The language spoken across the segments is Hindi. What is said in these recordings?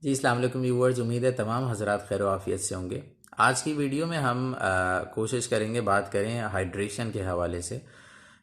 जी अस्सलाम वालेकुम व्यूअर्स, उम्मीद है तमाम हजरात खैर आफियत से होंगे। आज की वीडियो में हम कोशिश करेंगे बात करें हाइड्रेशन के हवाले से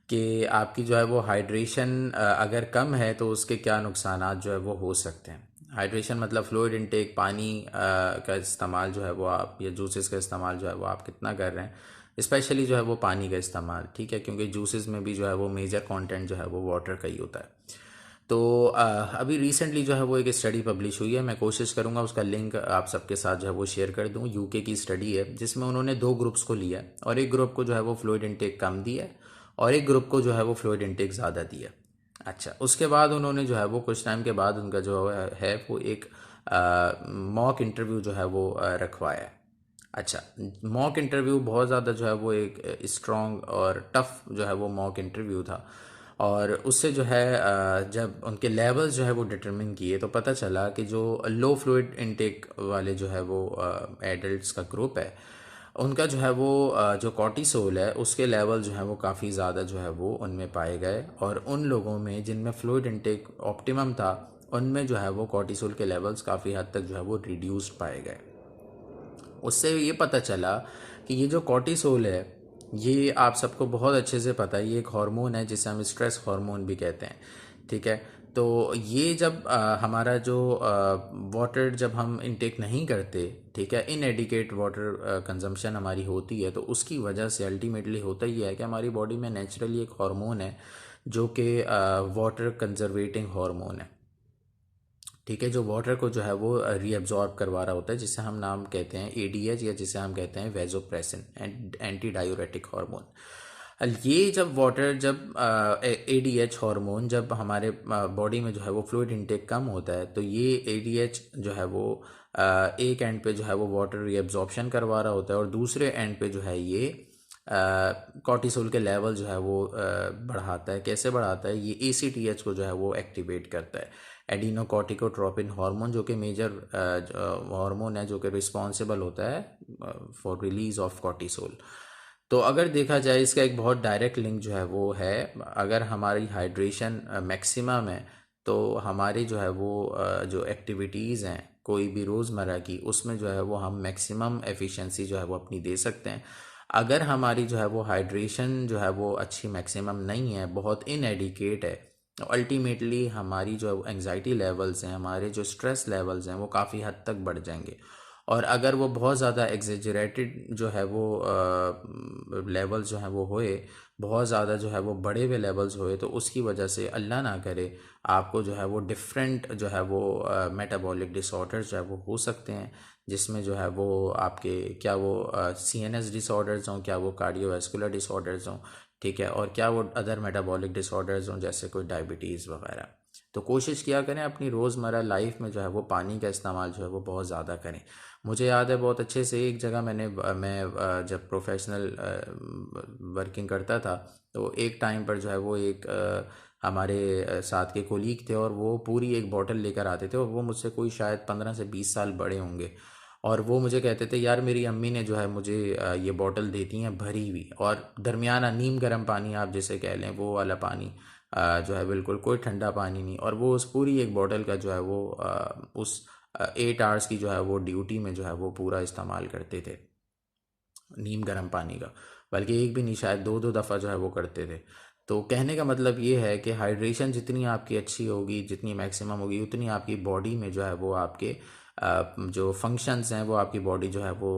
कि आपकी जो है वो हाइड्रेशन अगर कम है तो उसके क्या नुकसानात जो है वो हो सकते हैं। हाइड्रेशन मतलब फ्लूइड इनटेक, पानी का इस्तेमाल जो है वो आप या जूसेस का इस्तेमाल जो है वो आप कितना कर रहे हैं। स्पेशली जो है वो पानी का इस्तेमाल, ठीक है, क्योंकि जूसेस में भी जो है वो मेजर कंटेंट जो है वो वाटर का ही होता है। तो अभी रिसेंटली जो है वो एक स्टडी पब्लिश हुई है। मैं कोशिश करूंगा उसका लिंक आप सबके साथ जो है वो शेयर कर दूं। यूके की स्टडी है जिसमें उन्होंने दो ग्रुप्स को लिया है और एक ग्रुप को जो है वो फ्लूइड इनटेक कम दिया है और एक ग्रुप को जो है वो फ्लूइड इनटेक ज़्यादा दिया है। अच्छा, उसके बाद उन्होंने जो है वो कुछ टाइम के बाद उनका जो है वो एक मॉक इंटरव्यू जो है वो रखवाया है। अच्छा, मॉक इंटरव्यू बहुत ज़्यादा जो है वो एक स्ट्रॉन्ग और टफ जो है वो मॉक इंटरव्यू था। और उससे जो है जब उनके लेवल्स जो है वो डिटरमिन किए तो पता चला कि जो लो फ्लूइड इनटेक वाले जो है वो एडल्ट्स का ग्रुप है, उनका जो है वो जो कॉर्टिसोल है उसके लेवल जो है वो काफ़ी ज़्यादा जो है वो उनमें पाए गए। और उन लोगों में जिनमें फ्लूइड इनटेक ऑप्टिमम था, उनमें जो है वो कॉर्टिसोल के लेवल्स काफ़ी हद तक जो है वो रिड्यूस्ड पाए गए। उससे ये पता चला कि ये जो कॉर्टिसोल है, ये आप सबको बहुत अच्छे से पता है, ये एक हार्मोन है जिसे हम स्ट्रेस हार्मोन भी कहते हैं, ठीक है। तो ये जब हमारा जो वाटर जब हम इनटेक नहीं करते, ठीक है, इनएडिकेट वाटर कंजम्पशन हमारी होती है, तो उसकी वजह से अल्टीमेटली होता ही है कि हमारी बॉडी में नेचुरली एक हार्मोन है जो कि वाटर कंजर्वेटिंग हार्मोन है, ठीक है, जो वाटर को जो है वो रीअब्जॉर्ब करवा रहा होता है, जिसे हम नाम कहते हैं एडीएच या जिसे हम कहते हैं vasopressin and anti diuretic hormone. ये जब वाटर जब एडीएच हार्मोन जब हमारे बॉडी में जो है वो फ्लूइड इनटेक कम होता है, तो ये एडीएच जो है वो एक एंड पे जो है वो वाटर रीअब्जॉर्प्शन करवा रहा होता है और दूसरे एंड पे जो है ये कॉर्टिसोल के लेवल जो है वो बढ़ाता है। कैसे बढ़ाता है? ये एसीटीएच को जो है वो एक्टिवेट करता है, एडिनोकॉर्टिकोट्रोपिन हार्मोन, जो कि मेजर हार्मोन है जो कि रिस्पॉन्सिबल होता है फॉर रिलीज ऑफ कॉर्टिसोल। तो अगर देखा जाए इसका एक बहुत डायरेक्ट लिंक जो है वो है, अगर हमारी हाइड्रेशन मैक्सिमम है तो हमारी जो है वो जो एक्टिविटीज़ हैं कोई भी रोज़मर्रा की, उसमें जो है वो हम मैक्सिमम एफिशिएंसी जो है वो अपनी दे सकते हैं। अगर हमारी जो है वो हाइड्रेशन जो है वो अच्छी मैक्सिमम नहीं है, बहुत इनएडिकेट है, अल्टीमेटली हमारी जो एंजाइटी लेवल्स हैं, हमारे जो स्ट्रेस लेवल्स हैं, वो काफ़ी हद तक बढ़ जाएंगे। और अगर वो बहुत ज़्यादा एग्जेजरेटेड जो है वो लेवल्स जो हैं वो होए, बहुत ज़्यादा जो है वो बढ़े हुए लेवल्स होए, तो उसकी वजह से अल्लाह ना करे आपको जो है वो डिफरेंट जो है वो मेटाबॉलिक डिसऑर्डर्स जो है वो हो सकते हैं, जिसमें जो है वो आपके क्या वो सीएनएस डिसऑर्डर्स हों, क्या वो कार्डियोवैस्कुलर डिसऑर्डर्स हों, ठीक है, और क्या वो अदर मेटाबॉलिक डिसऑर्डर्स हों जैसे कोई डायबिटीज़ वगैरह। तो कोशिश किया करें अपनी रोज़मर्रा लाइफ में जो है वो पानी का इस्तेमाल जो है वो बहुत ज़्यादा करें। मुझे याद है बहुत अच्छे से, एक जगह मैं जब प्रोफेशनल वर्किंग करता था, तो एक टाइम पर जो है वो एक हमारे साथ के कोलीग थे और वो पूरी एक बॉटल लेकर आते थे और वो मुझसे कोई शायद 15 से 20 साल बड़े होंगे। और वो मुझे कहते थे, यार मेरी अम्मी ने जो है मुझे ये बॉटल देती हैं भरी हुई और दरमियाना नीम गर्म पानी आप जिसे कह लें वो वाला पानी, जो है बिल्कुल कोई ठंडा पानी नहीं। और वो उस पूरी एक बॉटल का जो है वो उस 8 आवर्स की जो है वो ड्यूटी में जो है वो पूरा इस्तेमाल करते थे नीम गर्म पानी का, बल्कि एक भी नहीं, शायद दो दो दफ़ा जो है वो करते थे। तो कहने का मतलब ये है कि हाइड्रेशन जितनी आपकी अच्छी होगी, जितनी मैक्सिमम होगी, उतनी आपकी बॉडी में जो है वो आपके जो फंक्शंस हैं वो आपकी बॉडी जो है वो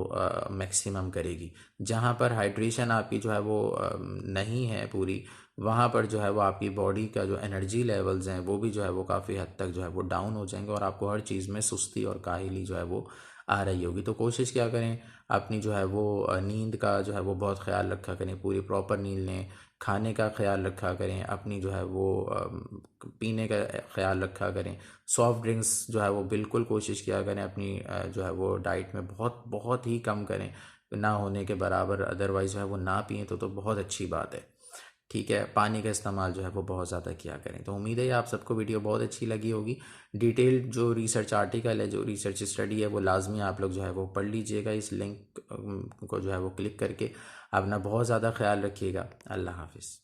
मैक्सिमम करेगी। जहाँ पर हाइड्रेशन आपकी जो है वो नहीं है पूरी, वहाँ पर जो है वो आपकी बॉडी का जो एनर्जी लेवल्स हैं वो भी जो है वो काफ़ी हद तक जो है वो डाउन हो जाएंगे और आपको हर चीज़ में सुस्ती और काहिली जो है वो आ रही होगी। तो कोशिश क्या करें, अपनी जो है वो नींद का जो है वो बहुत ख्याल रखा करें, पूरी प्रॉपर नींद लें, खाने का ख्याल रखा करें, अपनी जो है वो पीने का ख्याल रखा करें। सॉफ्ट ड्रिंक्स जो है वो बिल्कुल कोशिश किया करें अपनी जो है वो डाइट में बहुत बहुत ही कम करें, ना होने के बराबर, अदरवाइज़ जो है वो ना पिए तो बहुत अच्छी बात है, ठीक है। पानी का इस्तेमाल जो है वो बहुत ज़्यादा किया करें। तो उम्मीद है आप सबको वीडियो बहुत अच्छी लगी होगी। डिटेल जो रिसर्च आर्टिकल है, जो रिसर्च स्टडी है, वो लाजमी आप लोग जो है वो पढ़ लीजिएगा। इस लिंक को जो है वो क्लिक करके अपना बहुत ज़्यादा ख्याल रखिएगा। अल्लाह हाफिज़।